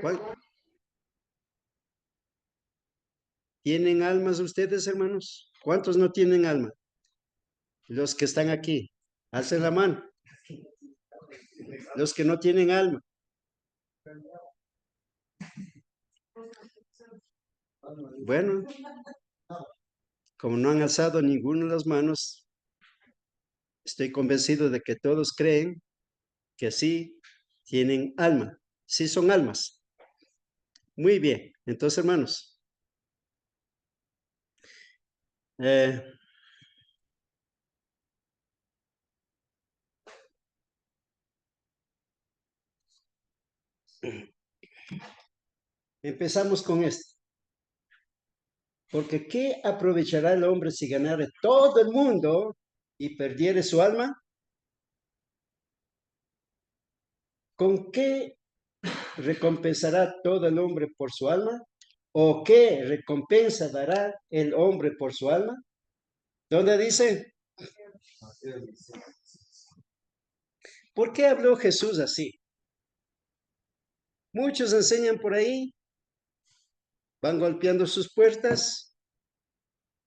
¿Cuál? ¿Tienen almas ustedes, hermanos? ¿Cuántos no tienen alma? Los que están aquí. Alcen la mano. Los que no tienen alma. Bueno, como no han alzado ninguna de las manos, estoy convencido de que todos creen que sí tienen alma. Sí son almas. Muy bien. Entonces, hermanos, eh, empezamos con esto. Porque ¿qué aprovechará el hombre si ganare todo el mundo y perdiere su alma? ¿Con qué recompensará todo el hombre por su alma? ¿O qué recompensa dará el hombre por su alma? ¿Dónde dice? ¿Por qué habló Jesús así? Muchos enseñan por ahí, van golpeando sus puertas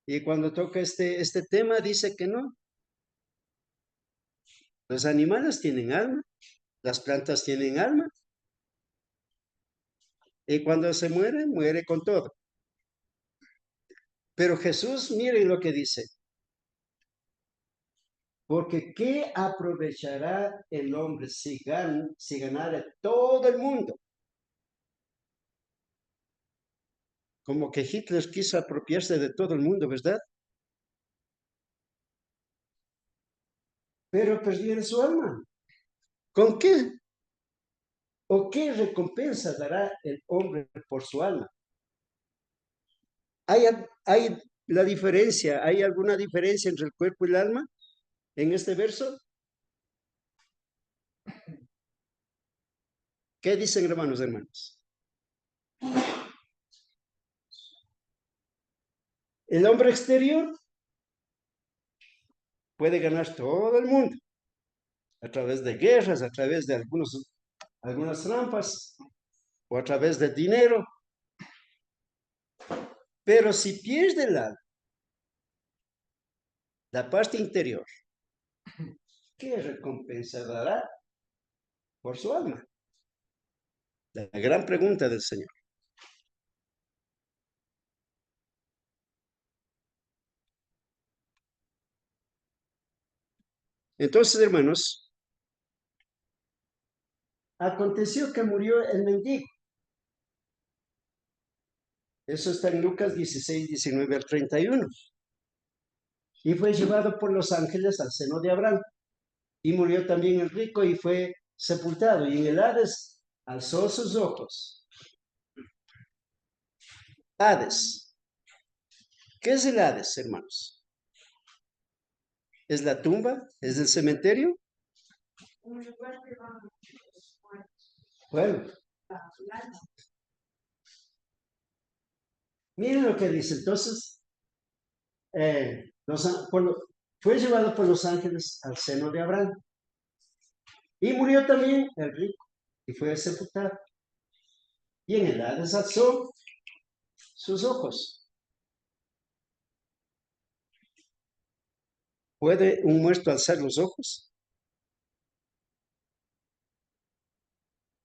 y cuando toca este tema dice que no. Los animales tienen alma, las plantas tienen alma y cuando se muere, muere con todo. Pero Jesús, miren lo que dice. Porque ¿qué aprovechará el hombre si ganara todo el mundo? Como que Hitler quiso apropiarse de todo el mundo, ¿verdad? Pero perdió su alma. ¿Con qué? ¿O qué recompensa dará el hombre por su alma? ¿Hay la diferencia? ¿Hay alguna diferencia entre el cuerpo y el alma en este verso? ¿Qué dicen, hermanos? El hombre exterior puede ganar todo el mundo a través de guerras, a través de algunas trampas o a través del dinero. Pero si pierde la parte interior, ¿qué recompensa dará por su alma? La gran pregunta del Señor. Entonces, hermanos, aconteció que murió el mendigo. Eso está en Lucas 16, 19 al 31. Y fue llevado por los ángeles al seno de Abraham. Y murió también el rico y fue sepultado. Y en el Hades alzó sus ojos. Hades. ¿Qué es el Hades, hermanos? ¿Es la tumba? ¿Es el cementerio? Bueno, miren lo que dice. Entonces, fue llevado por los ángeles al seno de Abraham. Y murió también el rico y fue sepultado. Y en el Hades alzó sus ojos. ¿Puede un muerto alzar los ojos?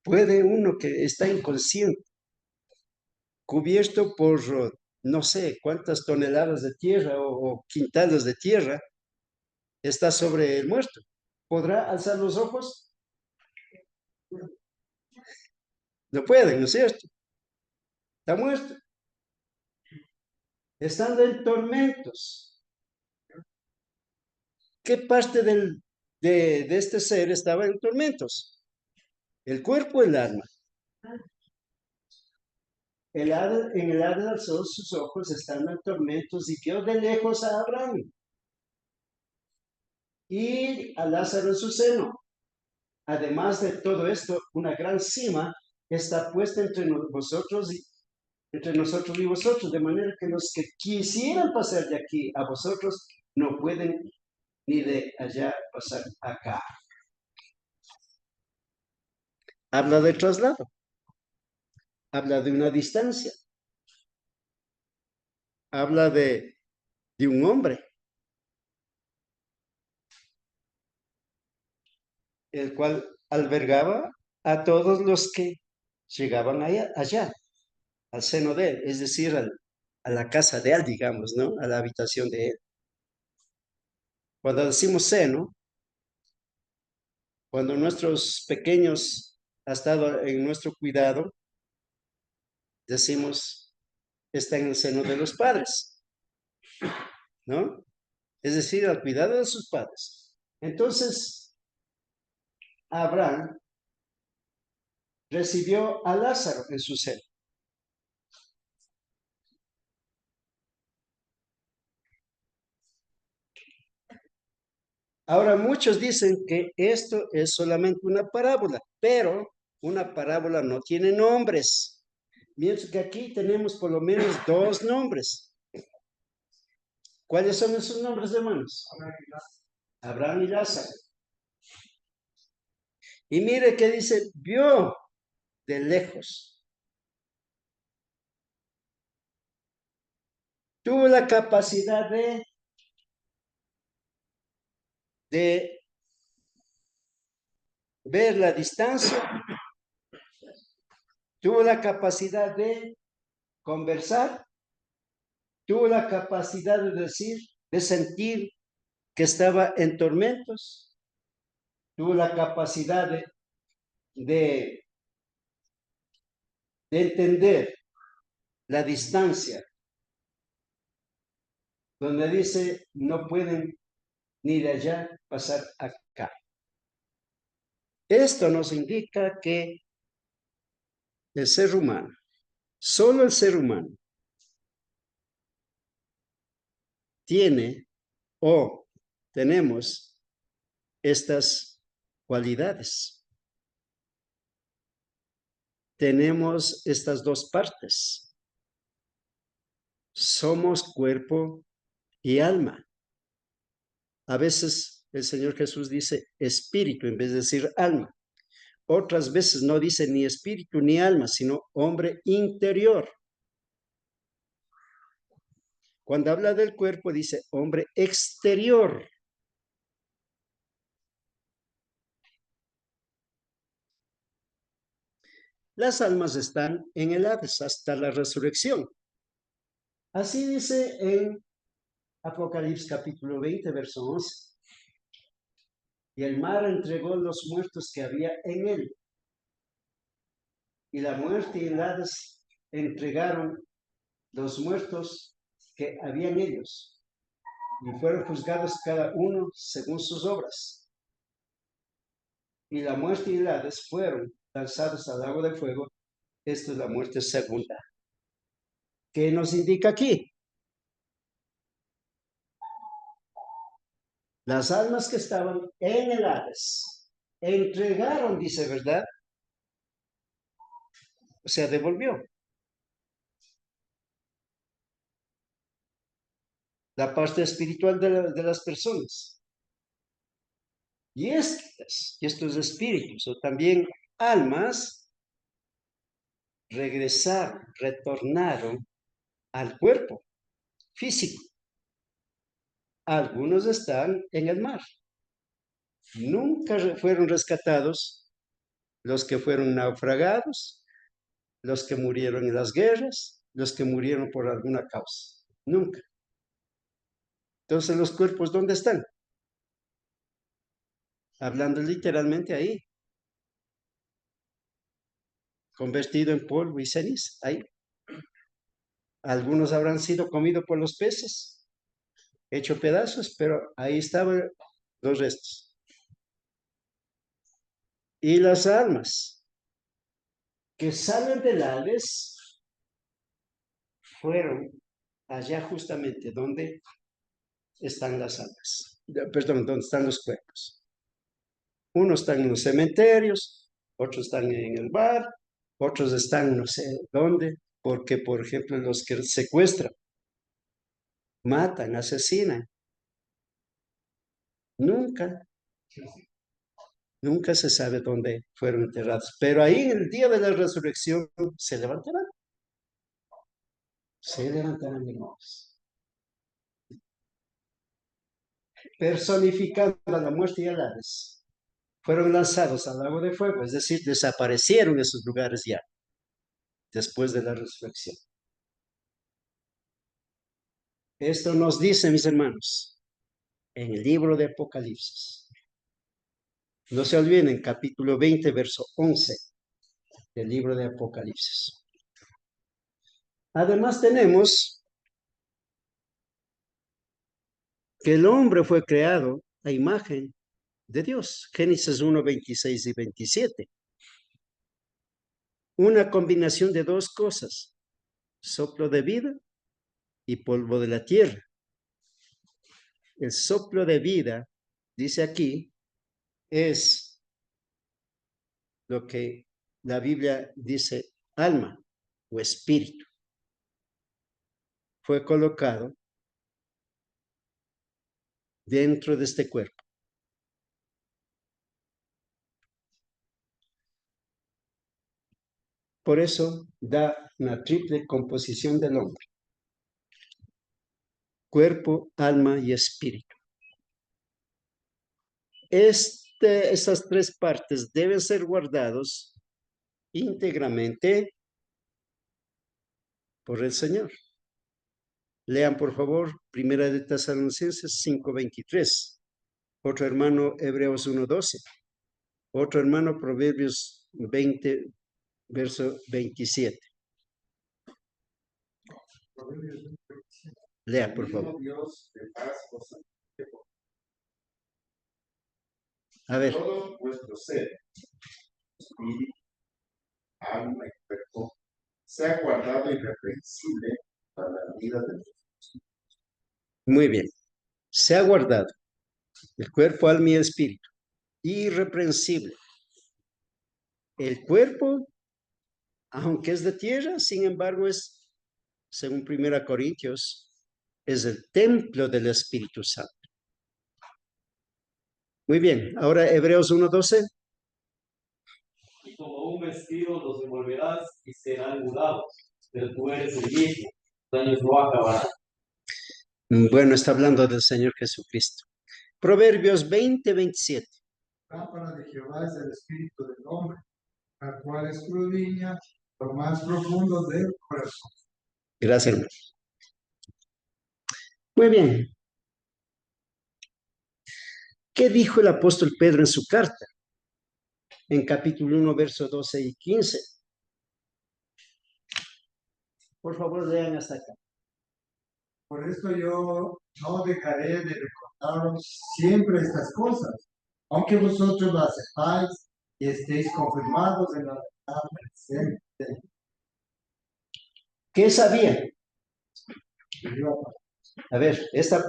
¿Puede uno que está inconsciente, cubierto por no sé cuántas toneladas de tierra o quintales de tierra, está sobre el muerto? ¿Podrá alzar los ojos? No puede, ¿no es cierto? Está muerto. Estando en tormentos. ¿Qué parte de este ser estaba en tormentos? ¿El cuerpo o el alma? En el Hades alzó sus ojos estando en tormentos y vio de lejos a Abraham y a Lázaro en su seno. Además de todo esto, una gran cima está puesta entre nosotros y vosotros, de manera que los que quisieran pasar de aquí a vosotros no pueden ni de allá pasar acá. Habla de traslado. habla de una distancia, habla de un hombre, el cual albergaba a todos los que llegaban allá, al seno de él, es decir, a la casa de él, digamos, ¿no? A la habitación de él. Cuando decimos seno, cuando nuestros pequeños han estado en nuestro cuidado, decimos, está en el seno de los padres, ¿no? Es decir, al cuidado de sus padres. Entonces, Abraham recibió a Lázaro en su seno. Ahora, muchos dicen que esto es solamente una parábola, pero una parábola no tiene nombres. Mientras que aquí tenemos por lo menos dos nombres. ¿Cuáles son esos nombres, hermanos? Abraham y Lázaro. Y mire que dice, vio de lejos. Tuvo la capacidad de ver la distancia, tuvo la capacidad de conversar, tuvo la capacidad de decir, de sentir que estaba en tormentos, tuvo la capacidad de, de entender la distancia, donde dice, no pueden ni de allá pasar acá. Esto nos indica que el ser humano, solo el ser humano, tiene o tenemos estas cualidades. Tenemos estas dos partes. Somos cuerpo y alma. A veces el Señor Jesús dice espíritu en vez de decir alma. Otras veces no dice ni espíritu ni alma, sino hombre interior. Cuando habla del cuerpo dice hombre exterior. Las almas están en el Hades hasta la resurrección. Así dice en Apocalipsis capítulo 20, verso 11. Y el mar entregó los muertos que había en él. Y la muerte y el Hades entregaron los muertos que había en ellos. Y fueron juzgados cada uno según sus obras. Y la muerte y el Hades fueron lanzados al lago de fuego. Esto es la muerte segunda. ¿Qué nos indica aquí? Las almas que estaban en el Hades entregaron, dice, ¿verdad? O sea, devolvió la parte espiritual de las personas. Y estos espíritus o también almas regresaron, retornaron al cuerpo físico. Algunos están en el mar. Nunca fueron rescatados los que fueron naufragados, los que murieron en las guerras, los que murieron por alguna causa. Nunca. Entonces, ¿los cuerpos dónde están? Hablando literalmente ahí, convertido en polvo y ceniza, ahí. Algunos habrán sido comidos por los peces, hecho pedazos, pero ahí estaban los restos. Y las almas que salen del Hades fueron allá justamente donde están las almas, perdón, donde están los cuerpos. Unos están en los cementerios, otros están en el bar, otros están no sé dónde, porque por ejemplo los que secuestran, matan, asesinan, nunca, Nunca se sabe dónde fueron enterrados. Pero ahí en el día de la resurrección se levantarán. Se levantarán, hermanos. Personificando a la muerte y al Hades. Fueron lanzados al lago de fuego, es decir, desaparecieron esos lugares ya, después de la resurrección. Esto nos dice, mis hermanos, en el libro de Apocalipsis. No se olviden, capítulo 20, verso 11 del libro de Apocalipsis. Además tenemos que el hombre fue creado a imagen de Dios. Génesis 1, 26 y 27. Una combinación de dos cosas, soplo de vida y polvo de la tierra. El soplo de vida, dice aquí, es lo que la Biblia dice alma o espíritu. Fue colocado dentro de este cuerpo. Por eso da una triple composición del hombre. Cuerpo, alma y espíritu. Esas tres partes deben ser guardados íntegramente por el Señor. Lean, por favor, Primera de Tesalonicenses 5:23. Otro hermano, Hebreos 1:12. Otro hermano, Proverbios 20, verso 27. Lea, por favor. A ver. Todo vuestro ser, espíritu, alma y cuerpo, sea guardado irreprensible para la vida de Dios. Muy bien. Se ha guardado el cuerpo, alma y espíritu. Irreprensible. El cuerpo, aunque es de tierra, sin embargo es, según 1 Corintios, es el templo del Espíritu Santo. Muy bien, ahora Hebreos 1:12. Y como un vestido los envolverás y serán mudados, pero tú eres el mismo, los años no acabarán. Bueno, está hablando del Señor Jesucristo. Proverbios 20:27. Lámpara de Jehová es el espíritu del hombre, la cual escudriña lo más profundo del corazón. Gracias, hermano. Muy bien. ¿Qué dijo el apóstol Pedro en su carta? En capítulo 1, versos 12 y 15. Por favor, lean hasta acá. Por esto yo no dejaré de recordaros siempre estas cosas, aunque vosotros las sepáis y estéis confirmados en la verdad presente. ¿Qué sabía? A ver, esta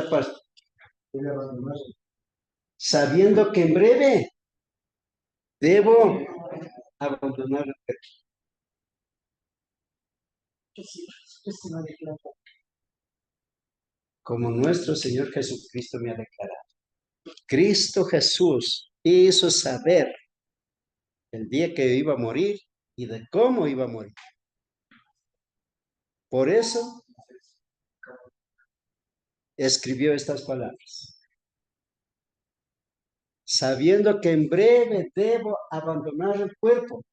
parte. Sabiendo que en breve debo abandonar el pecho. Como nuestro Señor Jesucristo me ha declarado. Cristo Jesús hizo saber el día que iba a morir y de cómo iba a morir. Por eso escribió estas palabras. Sabiendo que en breve debo abandonar el cuerpo.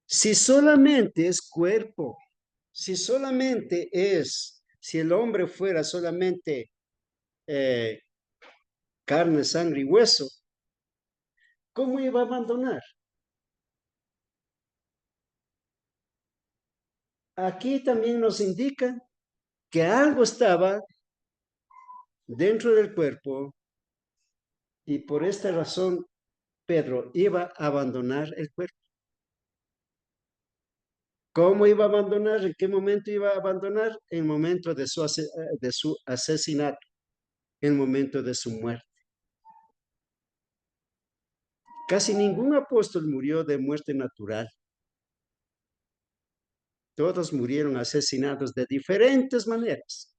Si solamente es cuerpo, si el hombre fuera solamente carne, sangre y hueso, ¿cómo iba a abandonar? Aquí también nos indica que algo estaba dentro del cuerpo y por esta razón Pedro iba a abandonar el cuerpo. ¿Cómo iba a abandonar? ¿En qué momento iba a abandonar? En el momento de su asesinato, en el momento de su muerte. Casi ningún apóstol murió de muerte natural. Todos murieron asesinados de diferentes maneras.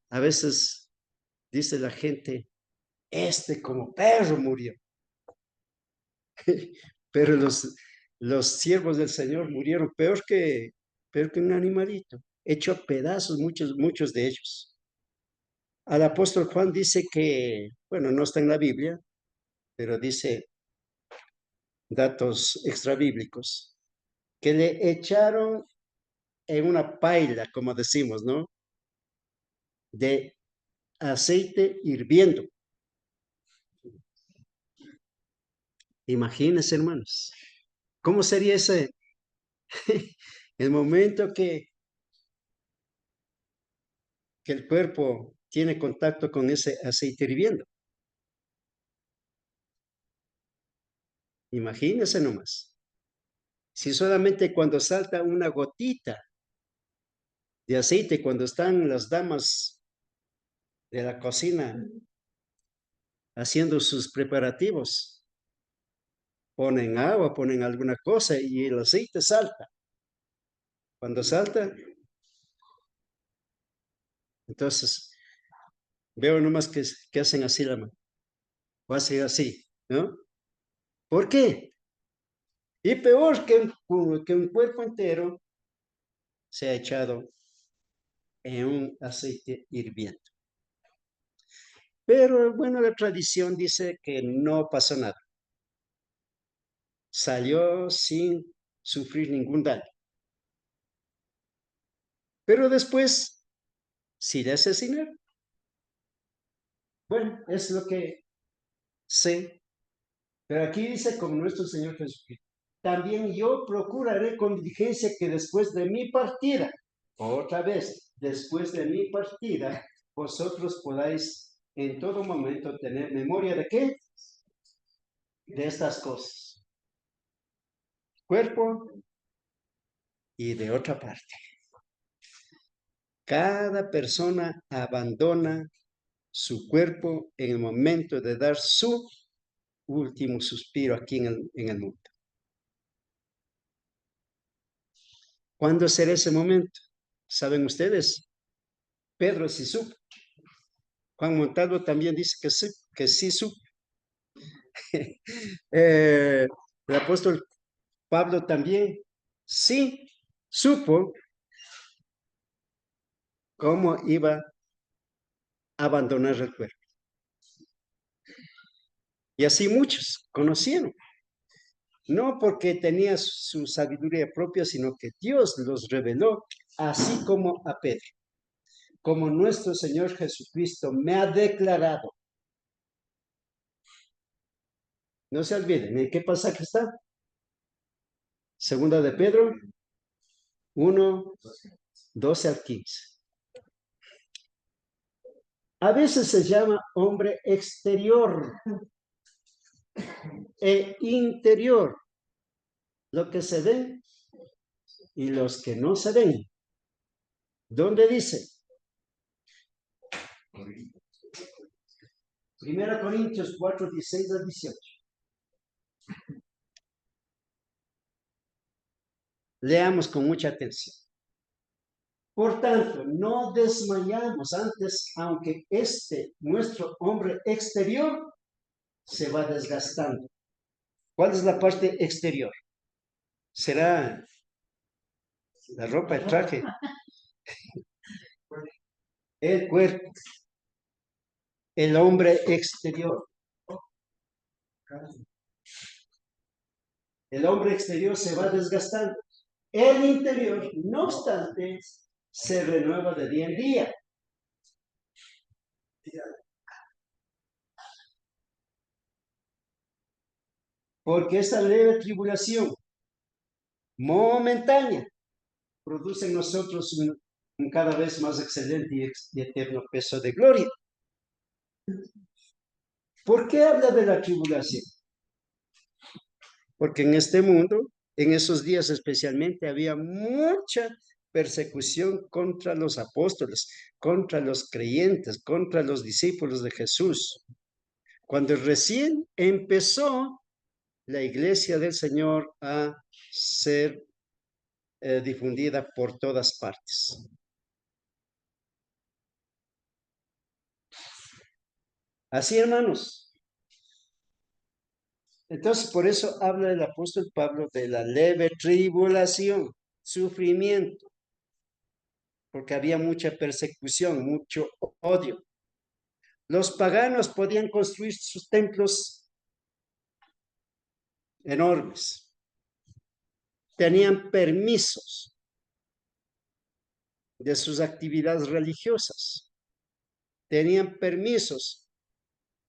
A veces dice la gente, como perro murió. Pero los siervos del Señor murieron peor que un animalito, hecho a pedazos muchos de ellos. Al apóstol Juan dice que, bueno, no está en la Biblia, pero dice datos extrabíblicos, que le echaron en una paila, como decimos, ¿no? De aceite hirviendo. Imagínense, hermanos, ¿cómo sería ese el momento que el cuerpo tiene contacto con ese aceite hirviendo? Imagínense nomás. Si solamente cuando salta una gotita de aceite, cuando están las damas de la cocina haciendo sus preparativos, ponen agua, ponen alguna cosa y el aceite salta. Cuando salta, entonces veo nomás que hacen así la mano, o hacen así, ¿no? ¿Por qué? Y peor que un cuerpo entero se ha echado en un aceite hirviendo. Pero bueno, la tradición dice que no pasó nada. Salió sin sufrir ningún daño. Pero después, sí le asesinaron. Bueno, es lo que sé. Pero aquí dice como nuestro Señor Jesucristo. También yo procuraré con diligencia que después de mi partida, otra vez, después de mi partida, vosotros podáis en todo momento tener memoria de qué? De estas cosas. Cuerpo y de otra parte. Cada persona abandona su cuerpo en el momento de dar su último suspiro aquí en el mundo. ¿Cuándo será ese momento? ¿Saben ustedes? Pedro sí supo. Juan Montalvo también dice que sí supo. El apóstol Pablo también sí supo cómo iba a abandonar el cuerpo. Y así muchos conocieron. No porque tenía su sabiduría propia, sino que Dios los reveló, así como a Pedro. Como nuestro Señor Jesucristo me ha declarado. No se olviden, ¿en qué pasaje está? Segunda de Pedro 1, 12 al 15. A veces se llama hombre exterior e interior, lo que se ve y los que no se ven. ¿Dónde dice? 1 Corintios 4, 16 al 18. Leamos con mucha atención. Por tanto, no desmayamos antes, aunque nuestro hombre exterior, se va desgastando. ¿Cuál es la parte exterior? ¿Será la ropa, el traje? El cuerpo. El hombre exterior. El hombre exterior se va desgastando. El interior, no obstante, se renueva de día en día. Porque esta leve tribulación momentánea produce en nosotros un cada vez más excelente y eterno peso de gloria. ¿Por qué habla de la tribulación? Porque en este mundo, en esos días especialmente, había mucha persecución contra los apóstoles, contra los creyentes, contra los discípulos de Jesús. Cuando recién empezó la iglesia del Señor a ser difundida por todas partes. Así, hermanos. Entonces, por eso habla el apóstol Pablo de la leve tribulación, sufrimiento, porque había mucha persecución, mucho odio. Los paganos podían construir sus templos enormes, tenían permisos de sus actividades religiosas, tenían permisos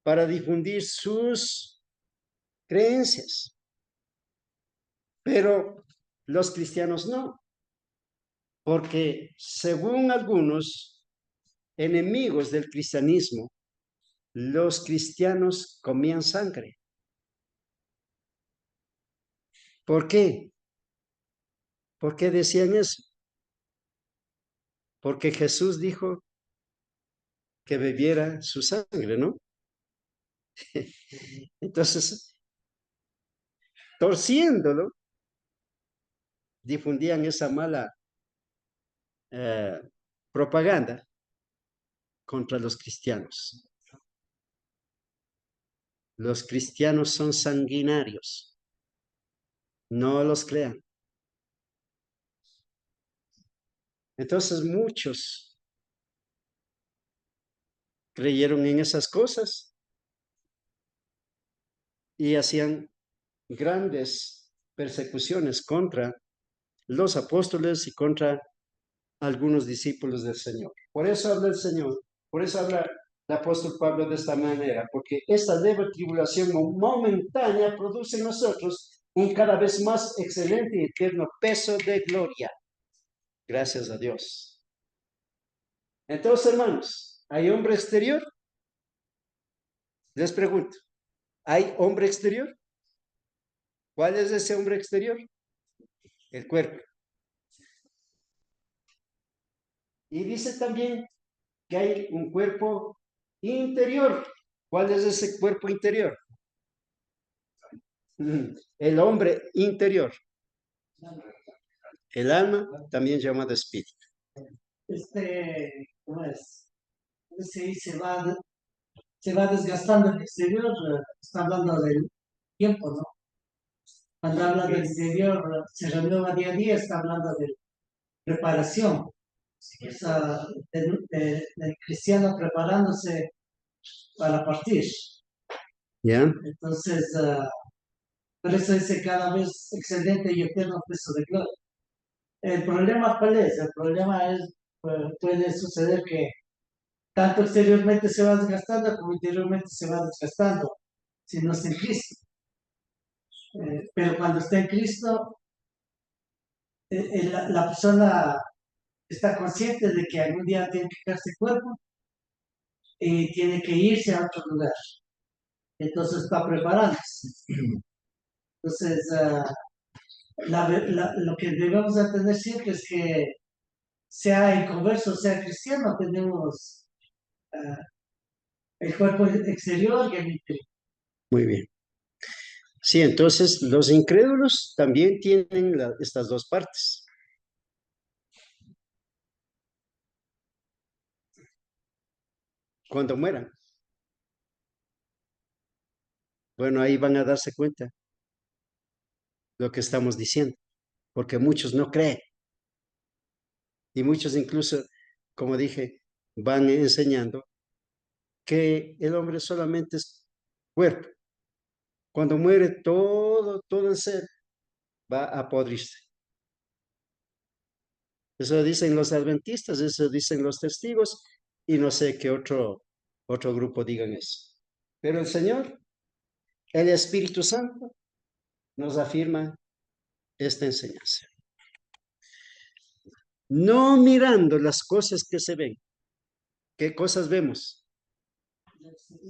para difundir sus creencias, pero los cristianos no, porque según algunos enemigos del cristianismo, los cristianos comían sangre. ¿Por qué? ¿Por qué decían eso? Porque Jesús dijo que bebiera su sangre, ¿no? Entonces, torciéndolo, difundían esa mala eh, propaganda contra los cristianos. Los cristianos son sanguinarios, no los crean. Entonces muchos creyeron en esas cosas y hacían grandes persecuciones contra los apóstoles y contra algunos discípulos del Señor. Por eso habla el Señor, por eso habla el apóstol Pablo de esta manera, porque esta leve tribulación momentánea produce en nosotros un cada vez más excelente y eterno peso de gloria. Gracias a Dios. Entonces, hermanos, ¿hay hombre exterior? Les pregunto, ¿hay hombre exterior? ¿Cuál es ese hombre exterior? El cuerpo. Y dice también que hay un cuerpo interior. ¿Cuál es ese cuerpo interior? El hombre interior. El alma, también llamado espíritu. ¿Cómo es? Se va desgastando el exterior, está hablando del tiempo, ¿no? Cuando habla del interior, se renueva día a día, está hablando de preparación. Esa, del cristiano preparándose para partir. ¿Ya? Entonces, por eso dice cada vez excelente y eterno peso de gloria. El problema, ¿cuál es? El problema es, puede suceder que tanto exteriormente se va desgastando como interiormente se va desgastando, si no está en Cristo. Pero cuando está en Cristo, la persona está consciente de que algún día tiene que quedarse cuerpo y tiene que irse a otro lugar. Entonces está preparándose. Entonces, lo que debemos entender siempre es que sea inconverso, sea cristiano, tenemos el cuerpo exterior y el interior. Muy bien. Sí, entonces los incrédulos también tienen estas dos partes. Cuando mueran. Bueno, ahí van a darse cuenta lo que estamos diciendo, porque muchos no creen. Y muchos incluso, como dije, van enseñando que el hombre solamente es cuerpo. Cuando muere todo el ser va a podrirse. Eso dicen los adventistas, eso dicen los testigos, y no sé qué otro grupo digan eso. Pero el Señor, el Espíritu Santo, nos afirma esta enseñanza. No mirando las cosas que se ven. ¿Qué cosas vemos?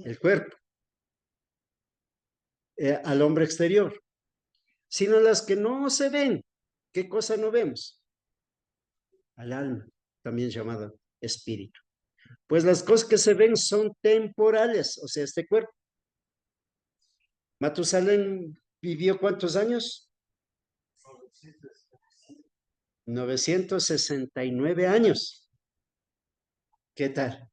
El cuerpo, al hombre exterior, sino las que no se ven. ¿Qué cosa no vemos? Al alma, también llamada espíritu. Pues las cosas que se ven son temporales, o sea, este cuerpo. Matusalén vivió ¿cuántos años? 969 años. ¿Qué tal?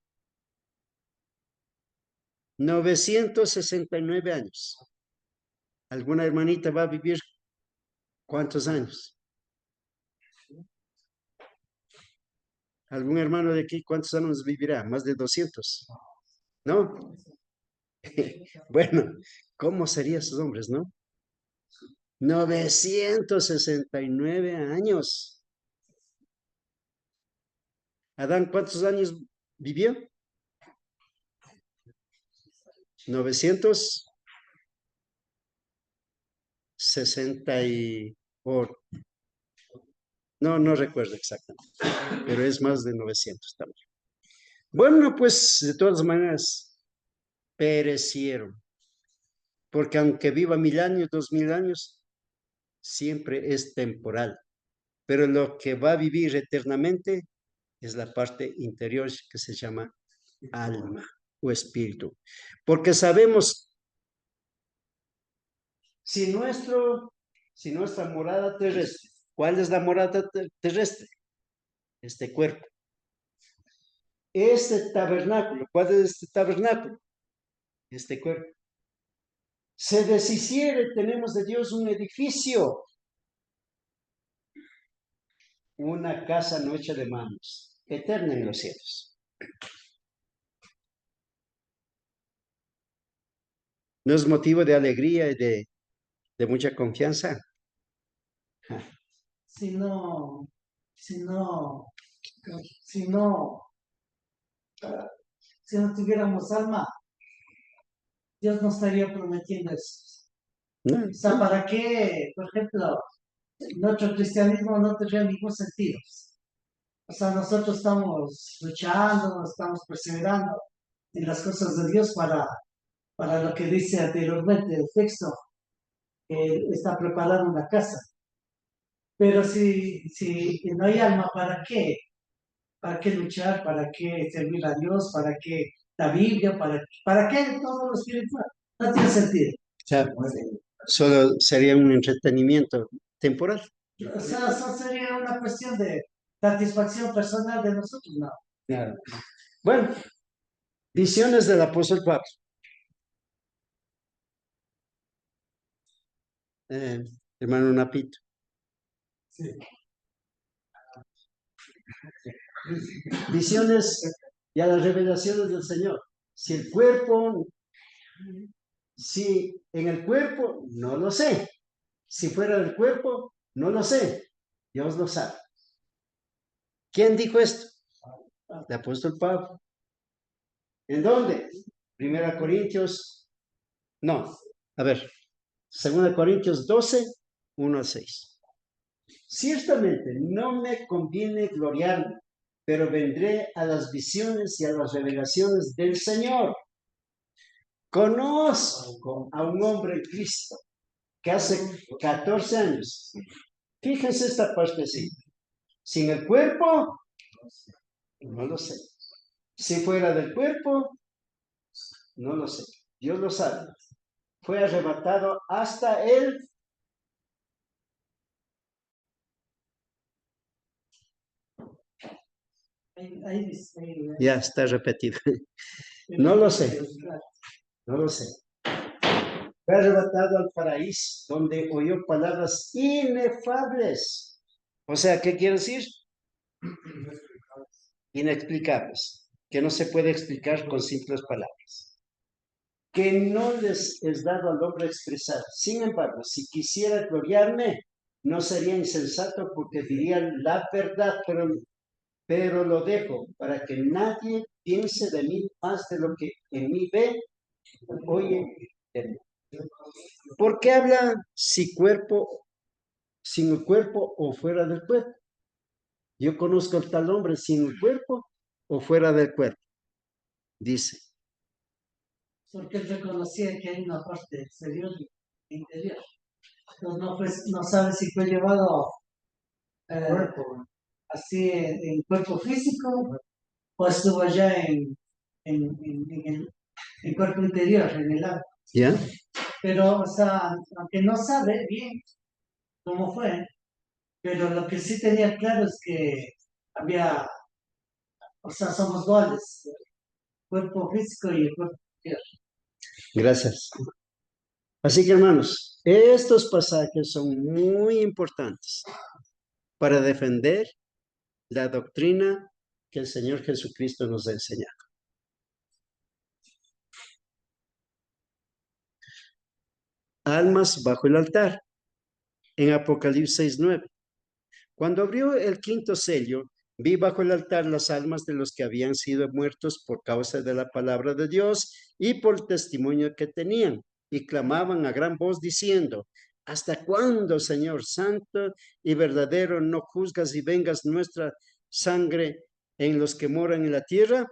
969 años. ¿Alguna hermanita va a vivir cuántos años? ¿Algún hermano de aquí cuántos años vivirá? ¿Más de 200? ¿No? Bueno, ¿cómo serían esos hombres, no? 969 años. Adán, ¿cuántos años vivió? 960 y... no recuerdo exactamente, pero es más de 900 también. Bueno, pues de todas maneras, perecieron, porque aunque viva 1000 años, 2000 años, siempre es temporal, pero lo que va a vivir eternamente es la parte interior que se llama alma o espíritu, porque sabemos si nuestra morada terrestre, ¿cuál es la morada terrestre? Este cuerpo. Este tabernáculo, ¿cuál es este tabernáculo? Este cuerpo. Se deshiciere, tenemos de Dios un edificio, una casa no hecha de manos, eterna en los cielos. ¿No es motivo de alegría y de mucha confianza? Si no, si no, si no, si no tuviéramos alma, Dios no estaría prometiendo eso. No. O sea, ¿para qué, por ejemplo, nuestro cristianismo no tendría ningún sentido? O sea, nosotros estamos luchando, estamos perseverando en las cosas de Dios para lo que dice anteriormente el texto, que está preparando una casa. Pero si no hay alma, ¿para qué? ¿Para qué luchar? ¿Para qué servir a Dios? ¿Para qué la Biblia? ¿Para qué todo lo espiritual? No tiene sentido. O sea, solo sería un entretenimiento temporal. O sea, eso sería una cuestión de satisfacción personal de nosotros, no. Claro. Bueno, visiones del apóstol Pablo. Hermano Napito. Sí. Visiones y a las revelaciones del Señor. Si en el cuerpo, no lo sé. Si fuera del cuerpo, no lo sé. Dios lo sabe. ¿Quién dijo esto? El apóstol Pablo. ¿En dónde? 1 Corintios, no, a ver, 2 Corintios 12, 1 al 6. Ciertamente no me conviene gloriarme, pero vendré a las visiones y a las revelaciones del Señor. Conozco a un hombre en Cristo que hace 14 años. Fíjense esta parte así. Sin el cuerpo, no lo sé. Si fuera del cuerpo, no lo sé. Dios lo sabe. Fue arrebatado hasta él. Ya está repetido. No lo sé. No lo sé. Fue arrebatado al paraíso, donde oyó palabras inefables. O sea, ¿qué quiere decir? Inexplicables. Que no se puede explicar con simples palabras. Que no les es dado al hombre expresar. Sin embargo, si quisiera gloriarme, no sería insensato porque diría la verdad, pero lo dejo para que nadie piense de mí más de lo que en mí ve, oye. ¿Por qué habla sin el cuerpo o fuera del cuerpo? Yo conozco al tal hombre sin el cuerpo o fuera del cuerpo. Dice. Porque él reconocía que hay una parte exterior e interior. Entonces no sabe si fue llevado así en cuerpo físico o estuvo allá en cuerpo interior, en el alma. ¿Ya? Pero, o sea, aunque no sabe bien cómo fue, pero lo que sí tenía claro es que había, o sea, somos duales, cuerpo físico y el cuerpo interior. Gracias. Así que hermanos, estos pasajes son muy importantes para defender la doctrina que el Señor Jesucristo nos ha enseñado. Almas bajo el altar, en Apocalipsis 6:9. Cuando abrió el quinto sello, vi bajo el altar las almas de los que habían sido muertos por causa de la palabra de Dios y por el testimonio que tenían, y clamaban a gran voz diciendo: ¿hasta cuándo, Señor santo y verdadero, no juzgas y vengas nuestra sangre en los que moran en la tierra?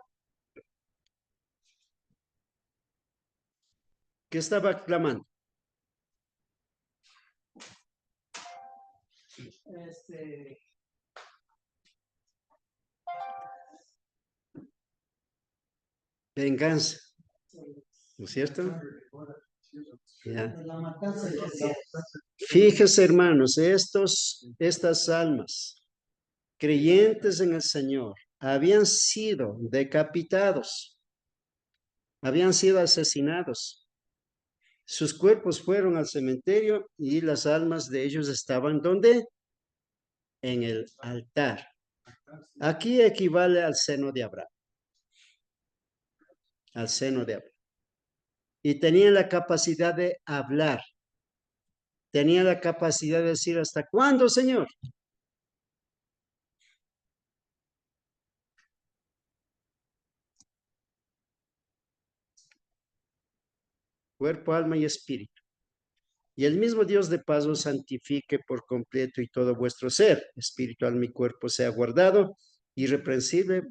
¿Qué estaba clamando? Venganza, ¿no es cierto? Ya. La matanza que hacía. Fíjese, hermanos, estas almas creyentes en el Señor habían sido decapitados, habían sido asesinados. Sus cuerpos fueron al cementerio y las almas de ellos estaban ¿dónde? En el altar. Aquí equivale al seno de Abraham. Al seno de Abraham. Y tenían la capacidad de hablar. Tenían la capacidad de decir: ¿hasta cuándo, Señor? Cuerpo, alma y espíritu. Y el mismo Dios de paz os santifique por completo y todo vuestro ser, espíritu, alma y cuerpo, sea guardado irreprensible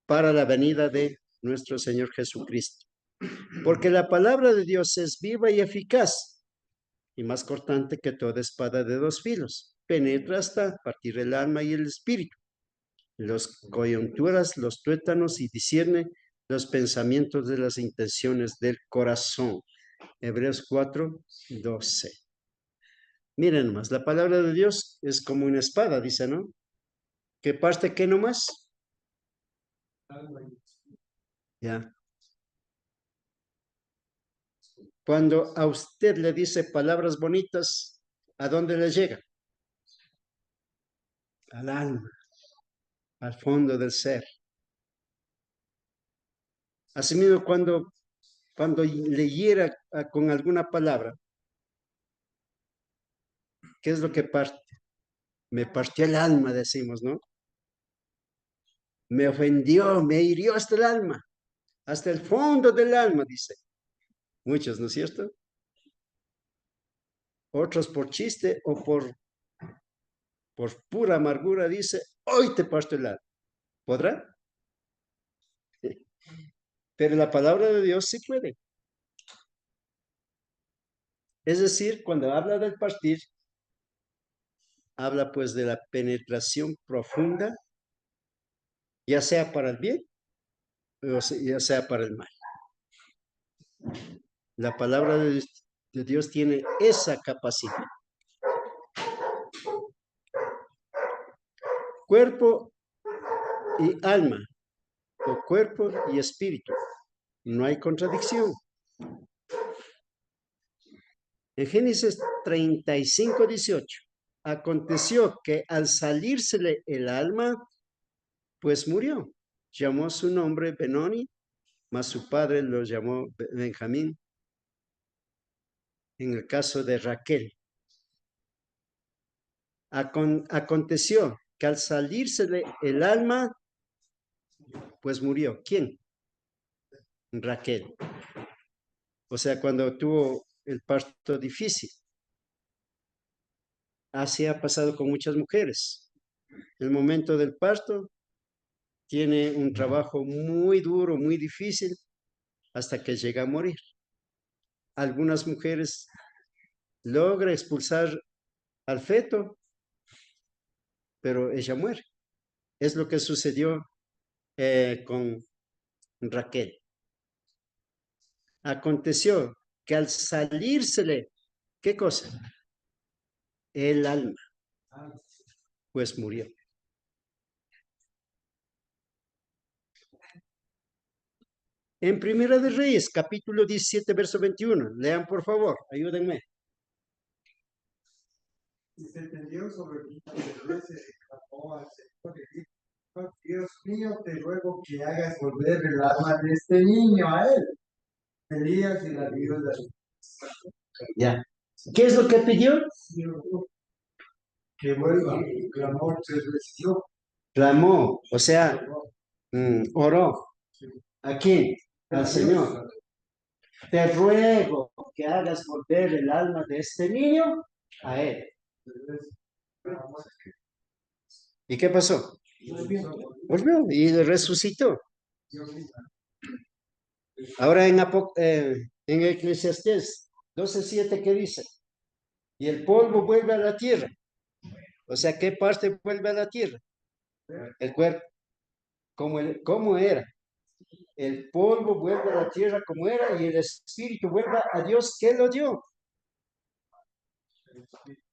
para la venida de nuestro Señor Jesucristo. Porque la palabra de Dios es viva y eficaz, y más cortante que toda espada de dos filos. Penetra hasta partir el alma y el espíritu, los coyunturas, los tuétanos, y discierne los pensamientos de las intenciones del corazón. Hebreos 4:12. Miren más, la palabra de Dios es como una espada, dice, ¿no? ¿Qué parte qué nomás? Ya. Cuando a usted le dice palabras bonitas, ¿a dónde le llega? Al alma, al fondo del ser. Asimismo, cuando le hiera con alguna palabra, ¿qué es lo que parte? Me partió el alma, decimos, ¿no? Me ofendió, me hirió hasta el alma, hasta el fondo del alma, dice. Muchos, ¿no es cierto? Otros por chiste o por pura amargura dice: hoy te parto el alma. ¿Podrá? Pero la palabra de Dios sí puede. Es decir, cuando habla del partir, habla pues de la penetración profunda, ya sea para el bien o ya sea para el mal. La palabra de Dios tiene esa capacidad. Cuerpo y alma, o cuerpo y espíritu. No hay contradicción. En Génesis 35:18, aconteció que al salírsele el alma, pues murió. Llamó su nombre Benoni, mas su padre lo llamó Benjamín. En el caso de Raquel, aconteció que al salírsele el alma, pues murió. ¿Quién? Raquel. O sea, cuando tuvo el parto difícil. Así ha pasado con muchas mujeres. El momento del parto tiene un trabajo muy duro, muy difícil, hasta que llega a morir. Algunas mujeres logran expulsar al feto, pero ella muere. Es lo que sucedió con Raquel. Aconteció que al salírsele, ¿qué cosa? El alma, pues murió. En Primera de Reyes, capítulo 17, verso 21. Lean, por favor, ayúdenme. Y se tendió sobre mí y se exclamó al Señor y dijo: Dios mío, te ruego que hagas volver el alma de este niño a él. Elías y la viuda. Ya. ¿Qué es lo que pidió? Que vuelva, clamó tres veces. Yo, Clamó, o sea, oró. ¿A quién? Al Señor. Te ruego que hagas volver el alma de este niño a él. ¿Y qué pasó? Volvió y resucitó. Ahora en Eclesiastés 12:7, ¿qué dice? Y el polvo vuelve a la tierra. O sea, ¿qué parte vuelve a la tierra? El cuerpo. ¿Cómo era? El polvo vuelve a la tierra como era y el espíritu vuelve a Dios que lo dio.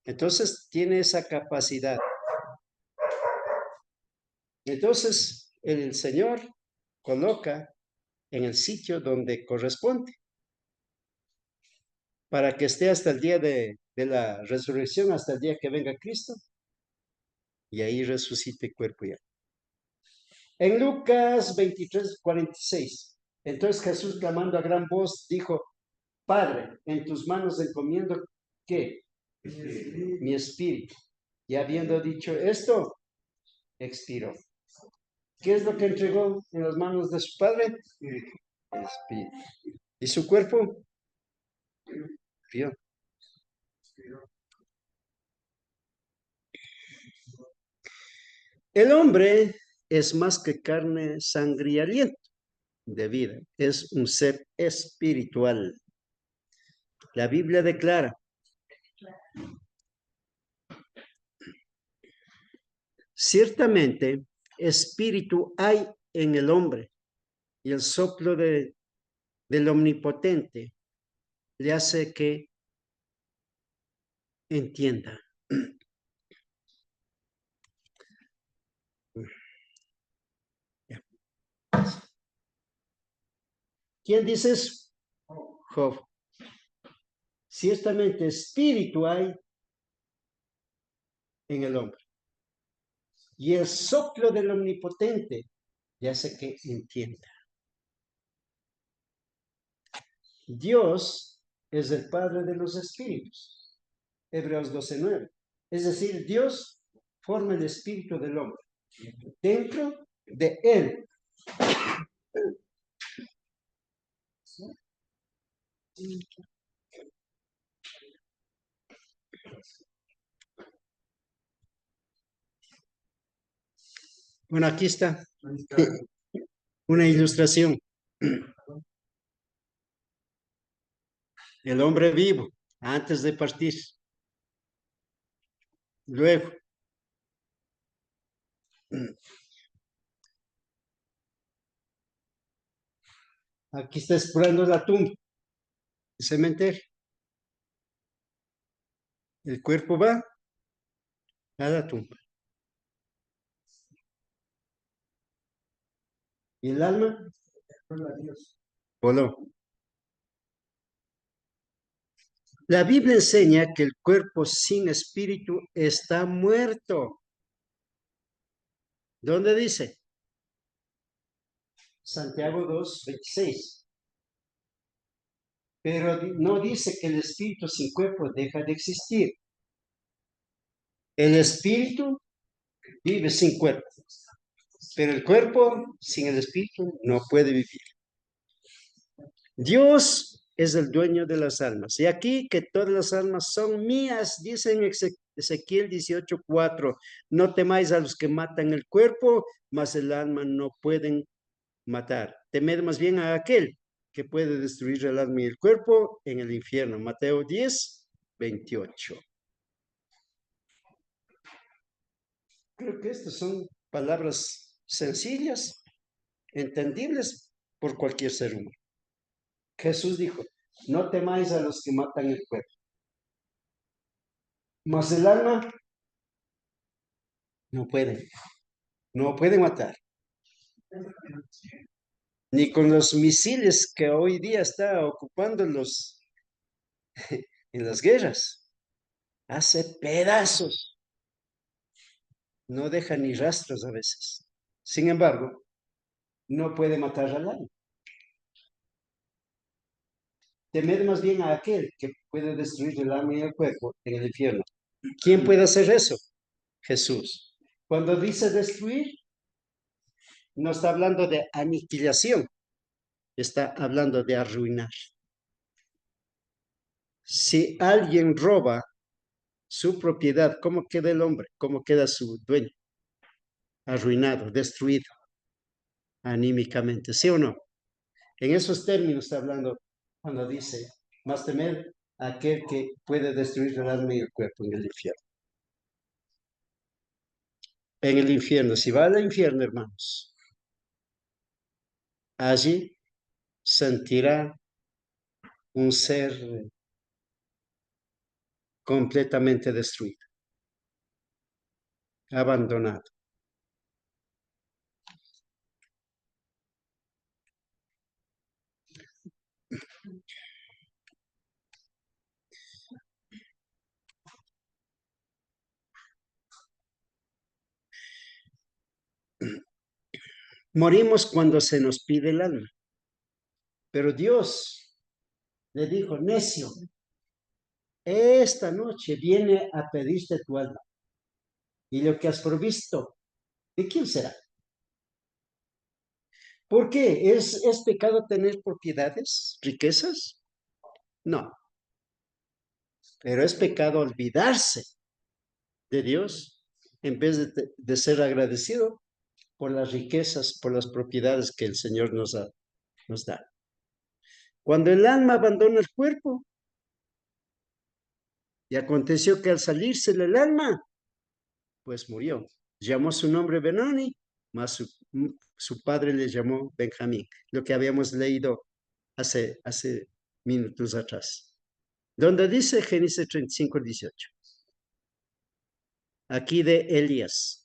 Entonces tiene esa capacidad. Entonces el Señor coloca en el sitio donde corresponde para que esté hasta el día de la resurrección, hasta el día que venga Cristo y ahí resucite el cuerpo ya. En Lucas 23:46, entonces Jesús clamando a gran voz dijo: Padre, en tus manos encomiendo ¿qué? Mi espíritu. Y habiendo dicho esto, expiró. ¿Qué es lo que entregó en las manos de su padre? El espíritu. ¿Y su cuerpo? Vio. El hombre es más que carne, sangre y aliento de vida. Es un ser espiritual. La Biblia declara: ciertamente, espíritu hay en el hombre y el soplo del Omnipotente le hace que entienda. ¿Quién dice eso? Job. Ciertamente, espíritu hay en el hombre y el soplo del Omnipotente le hace que entienda. Dios es el Padre de los espíritus. Hebreos 12:9. Es decir, Dios forma el espíritu del hombre. Dentro de él. Bueno, aquí está una ilustración. El hombre vivo, antes de partir. Luego, aquí está explorando la tumba, el cementerio. El cuerpo va a la tumba. ¿Y el alma? Voló. La Biblia enseña que el cuerpo sin espíritu está muerto. ¿Dónde dice? Santiago 2:26. Pero no dice que el espíritu sin cuerpo deja de existir. El espíritu vive sin cuerpo, pero el cuerpo sin el espíritu no puede vivir. Dios es el dueño de las almas. Y aquí que todas las almas son mías, dice en Ezequiel 18:4. No temáis a los que matan el cuerpo, mas el alma no pueden matar. Temed más bien a aquel que puede destruir el alma y el cuerpo en el infierno. Mateo 10:28. Creo que estas son palabras sencillas, entendibles por cualquier ser humano. Jesús dijo: no temáis a los que matan el cuerpo, mas el alma no pueden matar. ni con los misiles que hoy día está ocupando en las guerras. Hace pedazos, no deja ni rastros a veces. Sin embargo, no puede matar al alma. Temed más bien a aquel que puede destruir el alma y el cuerpo en el infierno. ¿Quién puede hacer eso? Jesús. Cuando dice destruir, no está hablando de aniquilación, está hablando de arruinar. Si alguien roba su propiedad, ¿cómo queda el hombre? ¿Cómo queda su dueño? Arruinado, destruido anímicamente, ¿sí o no? En esos términos está hablando cuando dice, más temer a aquel que puede destruir el alma y el cuerpo en el infierno. En el infierno, si va al infierno, hermanos, allí sentirá un ser completamente destruido, abandonado. Morimos cuando se nos pide el alma, pero Dios le dijo, necio, esta noche viene a pedirte tu alma, y lo que has provisto, ¿de quién será? ¿Por qué? ¿Es pecado tener propiedades, riquezas? No, pero es pecado olvidarse de Dios en vez de ser agradecido por las riquezas, por las propiedades que el Señor nos da. Cuando el alma abandona el cuerpo, y aconteció que al salirse el alma, pues murió. Llamó su nombre Benoni, mas su padre le llamó Benjamín, lo que habíamos leído hace minutos atrás. Donde dice Génesis 35, 18. Aquí de Elías.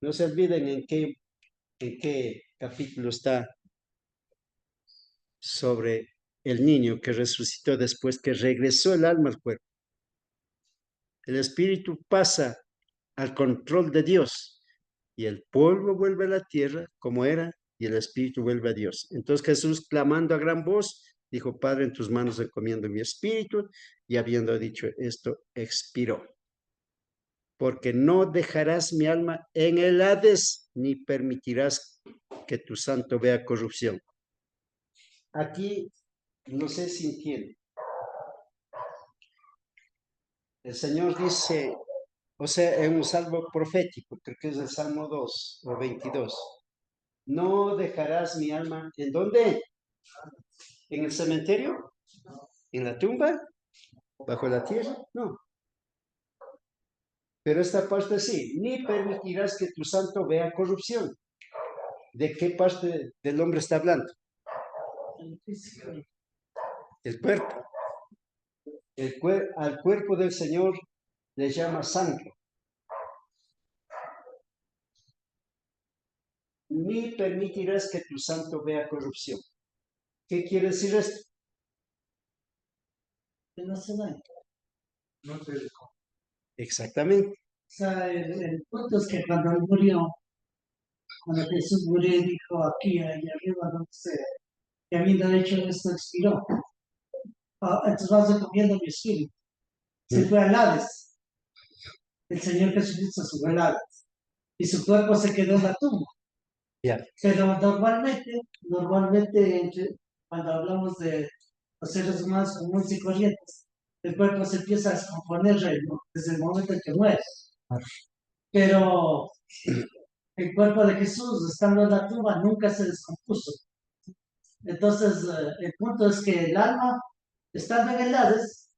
No se olviden en qué capítulo está sobre el niño que resucitó después que regresó el alma al cuerpo. El espíritu pasa al control de Dios y el polvo vuelve a la tierra como era y el espíritu vuelve a Dios. Entonces Jesús, clamando a gran voz, dijo, Padre, en tus manos encomiendo mi espíritu, y habiendo dicho esto, expiró. Porque no dejarás mi alma en el Hades, ni permitirás que tu santo vea corrupción. Aquí, no sé si entienden. El Señor dice, o sea, en un salmo profético, creo que es el Salmo 2 o 22. No dejarás mi alma, ¿en dónde? ¿En el cementerio? ¿En la tumba? ¿Bajo la tierra? No. Pero esta parte sí, ni permitirás que tu santo vea corrupción. ¿De qué parte del hombre está hablando? El cuerpo. Al cuerpo del Señor le llama sangre. Ni permitirás que tu santo vea corrupción. ¿Qué quiere decir esto? Que no se daña. No se descompone. Exactamente. O sea, el punto es que cuando él murió, cuando Jesús murió, dijo aquí, ahí arriba, no sé, que habiendo hecho esto, expiró. Entonces vas recogiendo mi espíritu. Se fue al Hades. El Señor Jesucristo se fue al Hades. Y su cuerpo se quedó en la tumba. Ya. Pero normalmente, cuando hablamos de los seres humanos comunes y corrientes, el cuerpo se empieza a descomponer desde el momento en que muere. Pero el cuerpo de Jesús, estando en la tumba, nunca se descompuso. Entonces, el punto es que el alma, estando en el Hades,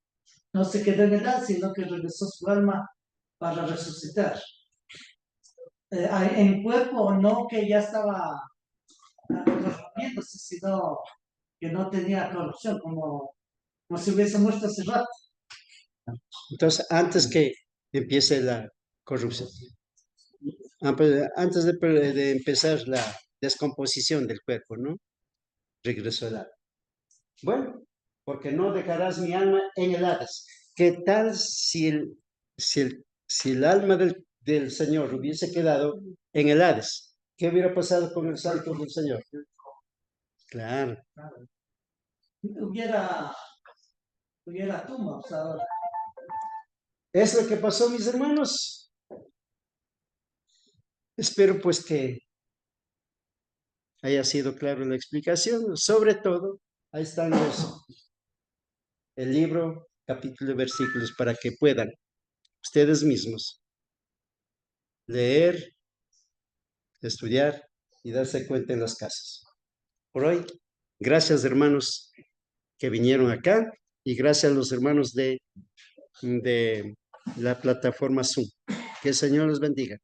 no se quedó en el Hades, sino que regresó su alma para resucitar. En cuerpo, no que ya estaba corrompiéndose, sino que no tenía corrupción, como si hubiese muerto hace rato. Entonces, antes que empiece la corrupción, antes de empezar la descomposición del cuerpo, ¿no? regresó el alma. Bueno, porque no dejarás mi alma en el Hades. ¿Qué tal si el alma del Señor hubiese quedado en el Hades? ¿Qué hubiera pasado con el santo del Señor? Claro. Hubiera tumbas ahora. Es lo que pasó, mis hermanos. Espero pues que haya sido clara la explicación. Sobre todo, ahí están el libro, capítulo, versículos, para que puedan ustedes mismos leer, estudiar y darse cuenta en las casas. Por hoy, gracias hermanos que vinieron acá y gracias a los hermanos de la plataforma Zoom. Que el Señor los bendiga.